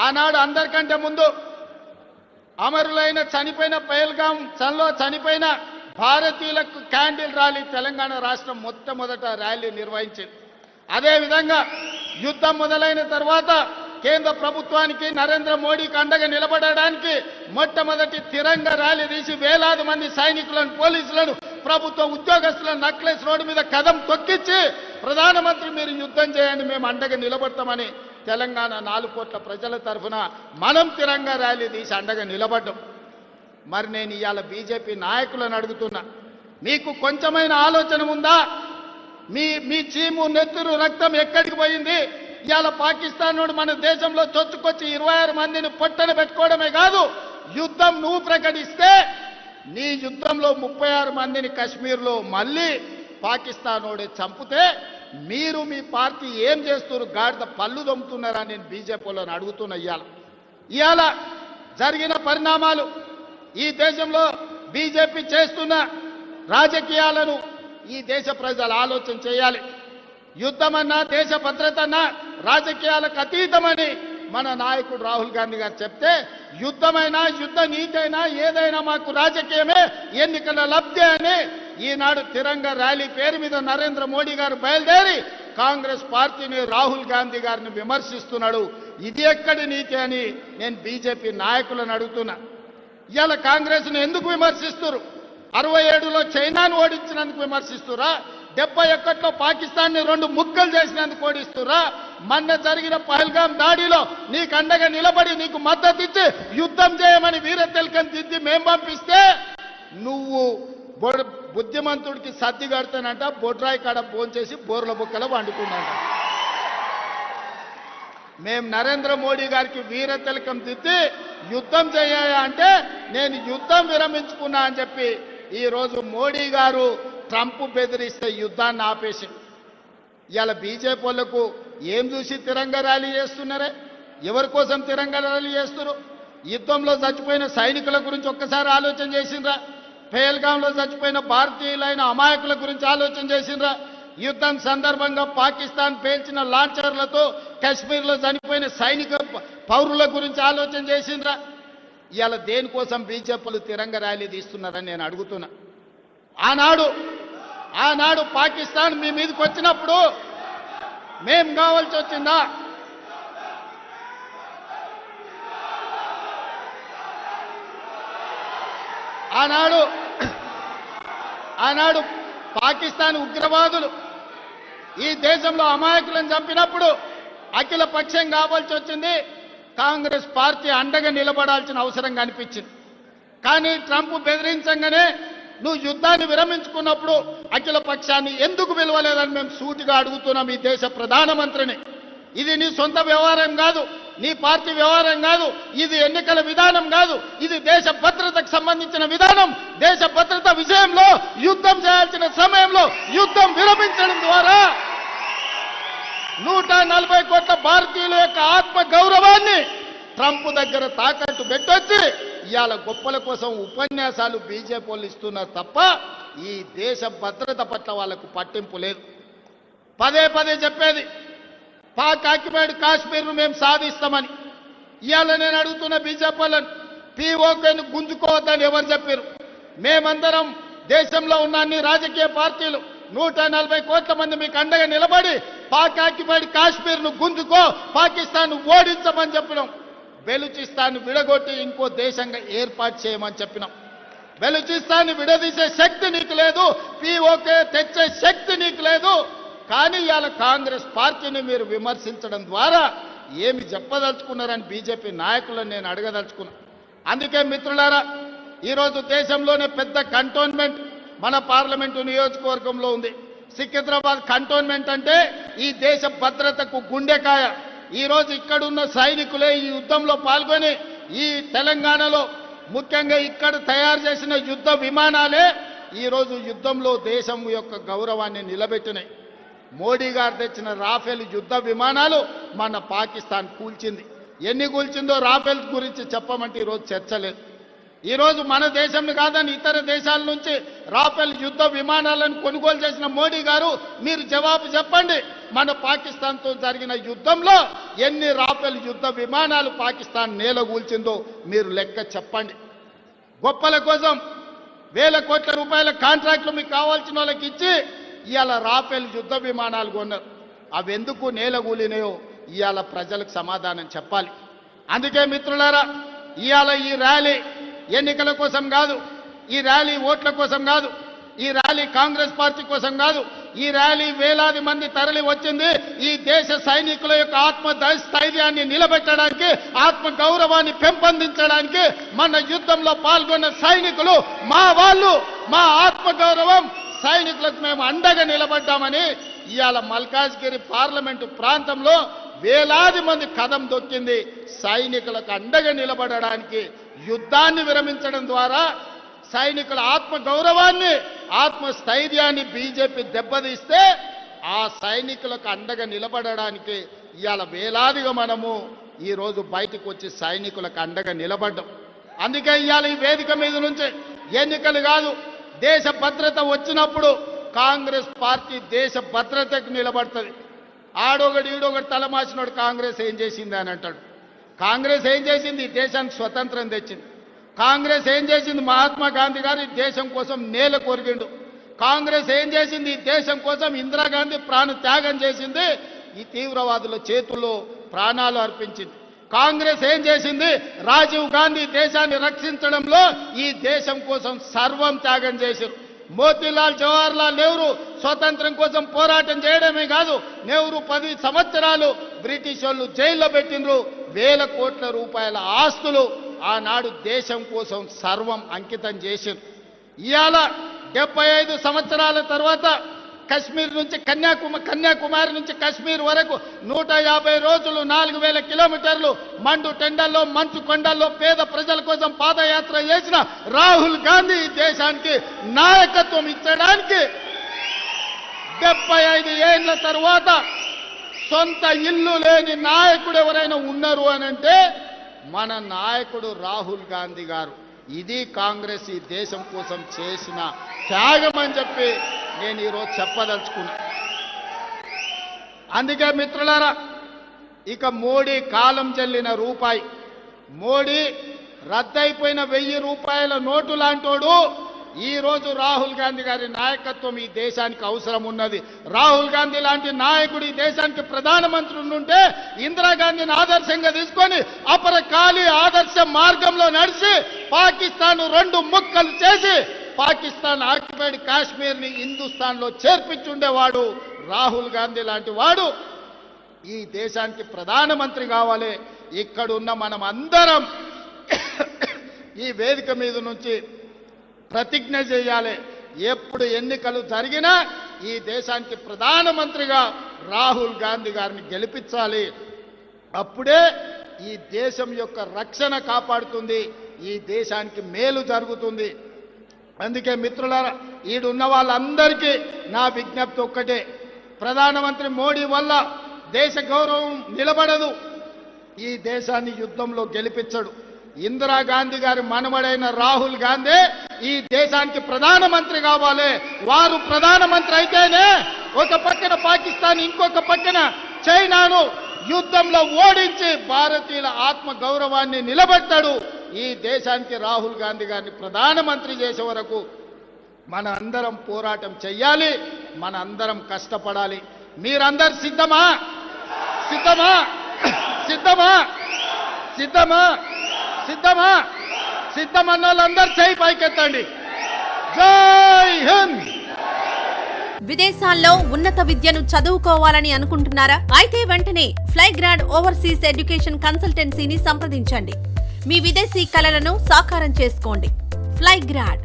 ఆనాడు అందరికంటే ముందు అమరులైన చనిపోయిన పహల్గాం చల్లో చనిపోయిన భారతీయులకు క్యాండిల్ ర్యాలీ తెలంగాణ రాష్ట్రం మొట్టమొదట ర్యాలీ నిర్వహించింది. అదేవిధంగా యుద్ధం మొదలైన తర్వాత కేంద్ర ప్రభుత్వానికి నరేంద్ర మోడీకి అండగా నిలబడడానికి మొట్టమొదటి తిరంగా ర్యాలీ తీసి వేలాది మంది సైనికులను పోలీసులను ప్రభుత్వ ఉద్యోగస్తులను నక్లెస్ రోడ్డు మీద కదం తొక్కించి ప్రధానమంత్రి మీరు యుద్ధం చేయండి మేము అండగా నిలబడతామని తెలంగాణ 4 కోట్ల ప్రజల తరఫున మనం తిరంగా ర్యాలీ తీసి అండగా నిలబడ్డాం. మరి నేను ఇవాళ బీజేపీ నాయకులను అడుగుతున్నా, మీకు కొంచెమైన ఆలోచన ఉందా? మీ చీము నెత్తురు రక్తం ఎక్కడికి పోయింది? ఇవాళ పాకిస్తాన్ నుండి మన దేశంలో చొచ్చుకొచ్చి 26 మందిని పొట్టన పెట్టుకోవడమే కాదు, యుద్ధం నువ్వు ప్రకటిస్తే నీ యుద్ధంలో 36 మందిని కశ్మీర్లో మళ్ళీ పాకిస్తాన్ వాడే చంపితే మీరు మీ పార్టీ ఏం చేస్తున్నారు? గాడిద పళ్ళు దొమ్ముతున్నారా? నేను బీజేపీలను అడుగుతున్నా. ఇవాళ జరిగిన పరిణామాలు ఈ దేశంలో బీజేపీ చేస్తున్న రాజకీయాలను ఈ దేశ ప్రజలు ఆలోచన చేయాలి. యుద్ధమన్నా దేశ భద్రతన్నా రాజకీయాలకు అతీతమని మన నాయకుడు రాహుల్ గాంధీ గారు చెప్తే, యుద్ధమైనా యుద్ధ నీతైనా ఏదైనా మాకు రాజకీయమే, ఎన్నికల లబ్ధి అని ఈనాడు తిరంగా ర్యాలీ పేరు మీద నరేంద్ర మోడీ గారు బయలుదేరి కాంగ్రెస్ పార్టీని రాహుల్ గాంధీ గారిని విమర్శిస్తున్నాడు. ఇది ఎక్కడి నీతి అని నేను బీజేపీ నాయకులను అడుగుతున్నా. ఇవాళ కాంగ్రెస్ను ఎందుకు విమర్శిస్తున్నారు? 67లో చైనాను ఓడించినందుకు విమర్శిస్తురా? 71లో పాకిస్తాన్ని 2 ముక్కలు చేసినందుకు ఓడిస్తురా? మొన్న జరిగిన పహల్గాం దాడిలో నీకు అండగా నిలబడి నీకు మద్దతు ఇచ్చి యుద్ధం చేయమని వీర తిలకం దిద్ది మేం పంపిస్తే నువ్వు బుద్ధిమంతుడికి సర్ది కడతానంట, బొడ్రాయి కాడ భోంచేసి బోర్ల బుక్కల వండుకున్నాంట. మేము నరేంద్ర మోడీ గారికి వీర తిలకం దిద్ది యుద్ధం చేయాలి అంటే నేను యుద్ధం విరమించుకున్నా అని చెప్పి ఈరోజు మోడీ గారు ట్రంప్ బెదిరిస్తే యుద్ధాన్ని ఆపేసి ఇవాళ బీజేపీ వాళ్ళకు ఏం చూసి తిరంగా ర్యాలీ చేస్తున్నారే? ఎవరి కోసం తిరంగా ర్యాలీ చేస్తున్నారు? యుద్ధంలో చచ్చిపోయిన సైనికుల గురించి ఒక్కసారి ఆలోచన చేసిండ్రా? పహల్గాంలో చచ్చిపోయిన భారతీయులైన అమాయకుల గురించి ఆలోచన చేసిండ్రా? యుద్ధం సందర్భంగా పాకిస్తాన్ పేల్చిన లాంచర్లతో కశ్మీర్లో చనిపోయిన సైనిక పౌరుల గురించి ఆలోచన చేసిండ్రా? ఇవాళ దేనికోసం బీజేపీలు తిరంగా ర్యాలీ తీస్తున్నారని నేను అడుగుతున్నా. ఆనాడు పాకిస్తాన్ మీ మీదకి వచ్చినప్పుడు మేం కావాల్సి వచ్చిందా? ఆనాడు పాకిస్తాన్ ఉగ్రవాదులు ఈ దేశంలో అమాయకులను చంపినప్పుడు అఖిల పక్షం కావాల్సి వచ్చింది. కాంగ్రెస్ పార్టీ అండగా నిలబడాల్సిన అవసరం కనిపించింది. కానీ ట్రంప్ బెదిరించగానే నువ్వు యుద్ధాన్ని విరమించుకున్నప్పుడు అఖిల పక్షాన్ని ఎందుకు పిలవలేదని మేము సూటిగా అడుగుతున్నాం ఈ దేశ ప్రధానమంత్రిని. ఇది నీ సొంత వ్యవహారం కాదు, నీ పార్టీ వ్యవహారం కాదు, ఇది ఎన్నికల విధానం కాదు, ఇది దేశ భద్రతకు సంబంధించిన విధానం. దేశ భద్రత విషయంలో యుద్ధం చేయాల్సిన సమయంలో యుద్ధం విరమించడం ద్వారా 140 కోట్ల భారతీయుల యొక్క ఆత్మ గౌరవాన్ని ట్రంప్ దగ్గర తాకట్టు పెట్టొచ్చి ఇవాళ గొప్పల కోసం ఉపన్యాసాలు బీజేపీ వాళ్ళు ఇస్తున్నారు తప్ప ఈ దేశ భద్రత పట్ల వాళ్ళకు పట్టింపు లేదు. పదే పదే చెప్పేది పాక్ ఆక్యుపైడ్ కాశ్మీర్ను మేము సాధిస్తామని. ఇవాళ నేను అడుగుతున్న బీజేపీ వాళ్ళని, పీఓకేను గుంజుకోవద్దని ఎవరు చెప్పారు? మేమందరం దేశంలో ఉన్న అన్ని రాజకీయ పార్టీలు 140 కోట్ల మంది మీకు అండగా నిలబడి పాక్ ఆక్యుపైడ్ కాశ్మీర్ను గుంజుకో, పాకిస్తాన్ ఓడించమని చెప్పినాం. బెలూచిస్తాన్ విడగొట్టి ఇంకో దేశంగా ఏర్పాటు చేయమని చెప్పినాం. బెలూచిస్తాన్ విడదీసే శక్తి నీకు లేదు, పీఓకే తెచ్చే శక్తి నీకు లేదు. కానీ ఇవాళ కాంగ్రెస్ పార్టీని మీరు విమర్శించడం ద్వారా ఏమి చెప్పదలుచుకున్నారని బీజేపీ నాయకులను నేను అడగదలుచుకున్నా. అందుకే మిత్రులారా, ఈరోజు దేశంలోనే పెద్ద కంటోన్మెంట్ మన పార్లమెంటు నియోజకవర్గంలో ఉంది. సికింద్రాబాద్ కంటోన్మెంట్ అంటే ఈ దేశ భద్రతకు గుండెకాయ. ఈరోజు ఇక్కడున్న సైనికులే ఈ యుద్ధంలో పాల్గొని ఈ తెలంగాణలో ముఖ్యంగా ఇక్కడ తయారు చేసిన యుద్ధ విమానాలే ఈరోజు యుద్ధంలో దేశం యొక్క గౌరవాన్ని నిలబెట్టినాయి. మోడీ గారు తెచ్చిన రాఫెల్ యుద్ధ విమానాలు మన పాకిస్తాన్ కూల్చింది. ఎన్ని కూల్చిందో రాఫెల్ గురించి చెప్పమంటే ఈరోజు చర్చ లేదు. ఈరోజు మన దేశం కాదని ఇతర దేశాల నుంచి రాఫెల్ యుద్ధ విమానాలను కొనుగోలు చేసిన మోడీ గారు మీరు జవాబు చెప్పండి. మన పాకిస్తాన్తో జరిగిన యుద్ధంలో ఎన్ని రాఫెల్ యుద్ధ విమానాలు పాకిస్తాన్ నేలగూల్చిందో మీరు లెక్క చెప్పండి. గొప్పల కోసం వేల కోట్ల రూపాయల కాంట్రాక్టులు మీకు కావాల్సిన వాళ్ళకి ఇచ్చి ఇవాళ రాఫెల్ యుద్ధ విమానాలు కొన్నారు. అవి ఎందుకు నేలగూలినాయో ఇవాళ ప్రజలకు సమాధానం చెప్పాలి. అందుకే మిత్రులారా, ఇవాళ ఈ ర్యాలీ ఎన్నికల కోసం కాదు, ఈ ర్యాలీ ఓట్ల కోసం కాదు, ఈ ర్యాలీ కాంగ్రెస్ పార్టీ కోసం కాదు. ఈ ర్యాలీ వేలాది మంది తరలి వచ్చింది ఈ దేశ సైనికుల యొక్క స్థైర్యాన్ని నిలబెట్టడానికి, ఆత్మ గౌరవాన్ని పెంపొందించడానికి. మన యుద్ధంలో పాల్గొన్న సైనికులు మా వాళ్ళు, మా ఆత్మ గౌరవం సైనికులకు మేము అండగా నిలబడ్డామని ఇవాళ మల్కాజ్గిరి పార్లమెంటు ప్రాంతంలో వేలాది మంది కదం దొక్కింది. సైనికులకు అండగా నిలబడడానికి యుద్ధాన్ని విరమించడం ద్వారా సైనికుల ఆత్మ గౌరవాన్ని, ఆత్మస్థైర్యాన్ని బీజేపీ దెబ్బతీస్తే ఆ సైనికులకు అండగా నిలబడడానికి ఇవాళ వేలాదిగా మనము ఈరోజు బయటకు వచ్చి సైనికులకు అండగా నిలబడ్డాం. అందుకే ఇవాళ ఈ వేదిక మీద నుంచి ఎన్నికలు కాదు, దేశ భద్రత వచ్చినప్పుడు కాంగ్రెస్ పార్టీ దేశ భద్రతకు నిలబడుతుంది. ఆడొకటి ఈడొకటి తలమాసినోడు కాంగ్రెస్ ఏం చేసింది అని అంటాడు. కాంగ్రెస్ ఏం చేసింది? దేశానికి స్వతంత్రం తెచ్చింది. కాంగ్రెస్ ఏం చేసింది? మహాత్మా గాంధీ గారు ఈ దేశం కోసం నేల కొరిగిండు. కాంగ్రెస్ ఏం చేసింది? ఈ దేశం కోసం ఇందిరాగాంధీ ప్రాణ త్యాగం చేసింది, ఈ తీవ్రవాదుల చేతుల్లో ప్రాణాలు అర్పించింది. కాంగ్రెస్ ఏం చేసింది? రాజీవ్ గాంధీ దేశాన్ని రక్షించడంలో ఈ దేశం కోసం సర్వం త్యాగం చేశారు. మోతీలాల్ జవహర్లాల్ నెహ్రూ స్వతంత్రం కోసం పోరాటం చేయడమే కాదు, నెహ్రూ 10 సంవత్సరాలు బ్రిటిష్ వాళ్ళు జైల్లో పెట్టినరు. వేల కోట్ల రూపాయల ఆస్తులు ఆనాడు దేశం కోసం సర్వం అంకితం చేశారు. ఇవాళ 75 సంవత్సరాల తర్వాత కశ్మీర్ నుంచి కన్యాకుమారి నుంచి కశ్మీర్ వరకు 150 రోజులు 4000 కిలోమీటర్లు మండు టెండల్లో మంచు కొండల్లో పేద ప్రజల కోసం పాదయాత్ర చేసిన రాహుల్ గాంధీ ఈ దేశానికి నాయకత్వం ఇచ్చడానికి 75 ఏళ్ల తర్వాత సొంత ఇల్లు లేని నాయకుడు ఎవరైనా ఉన్నారు అనంటే మన నాయకుడు రాహుల్ గాంధీ గారు. ఇది కాంగ్రెస్ ఈ దేశం కోసం చేసిన త్యాగం అని చెప్పి నేను ఈరోజు చెప్పదలుచుకున్నా. అందుకే మిత్రులారా, ఇక మోడీ కాలం చెల్లిన రూపాయి, మోడీ రద్దయిపోయిన 1000 రూపాయల నోటు లాంటోడు ఈరోజు రాహుల్ గాంధీ గారి నాయకత్వం ఈ దేశానికి అవసరం ఉన్నది. రాహుల్ గాంధీ లాంటి నాయకుడు ఈ దేశానికి ప్రధానమంత్రి ఉంటే ఇందిరాగాంధీని ఆదర్శంగా తీసుకొని అపరకాలి ఆదర్శ మార్గంలో నడిచి పాకిస్తాన్ 2 ముక్కలు చేసి పాకిస్తాన్ ఆక్యుపైడ్ కాశ్మీర్ని హిందుస్థాన్లో చేర్పించుండేవాడు రాహుల్ గాంధీ లాంటి వాడు ఈ దేశానికి ప్రధానమంత్రి కావాలి. ఇక్కడున్న మనం అందరం ఈ వేదిక మీద నుంచి ప్రతిజ్ఞ చేయాలి, ఎప్పుడు ఎన్నికలు జరిగినా ఈ దేశానికి ప్రధానమంత్రిగా రాహుల్ గాంధీ గారిని గెలిపించాలి. అప్పుడే ఈ దేశం యొక్క రక్షణ కాపాడుతుంది, ఈ దేశానికి మేలు జరుగుతుంది. అందుకే మిత్రులారా, ఈడున్న వాళ్ళందరికీ నా విజ్ఞప్తి ఒక్కటే, ప్రధానమంత్రి మోడీ వల్ల దేశ గౌరవం నిలబడదు, ఈ దేశాన్ని యుద్ధంలో గెలిపించడు. ఇందిరాగాంధీ గారి మనవడైన రాహుల్ గాంధీ ఈ దేశానికి ప్రధానమంత్రి కావాలి. వారు ప్రధానమంత్రి అయితేనే ఒక పక్కన పాకిస్తాన్, ఇంకొక పక్కన చైనాను యుద్ధంలో ఓడించి భారతీయుల ఆత్మ గౌరవాన్ని నిలబెట్టాడు. ఈ దేశానికి రాహుల్ గాంధీ గారిని ప్రధానమంత్రి చేసే వరకు మన అందరం పోరాటం చెయ్యాలి, మన అందరం కష్టపడాలి. మీరందరు సిద్ధమా? సిద్ధమా? సిద్ధమా? సిద్ధమా? సిద్ధమా? సిద్ధమన్న వాళ్ళందరూ చేయి పైకెత్తండి. జై హింద్. విదేశాల్లో ఉన్నత విద్యను చదువుకోవాలని అనుకుంటున్నారా? అయితే వెంటనే ఫ్లైగ్రాడ్ ఓవర్సీస్ ఎడ్యుకేషన్ కన్సల్టెన్సీని సంప్రదించండి. మీ విదేశీ కలలను సాకారం చేసుకోండి. ఫ్లైగ్రాడ్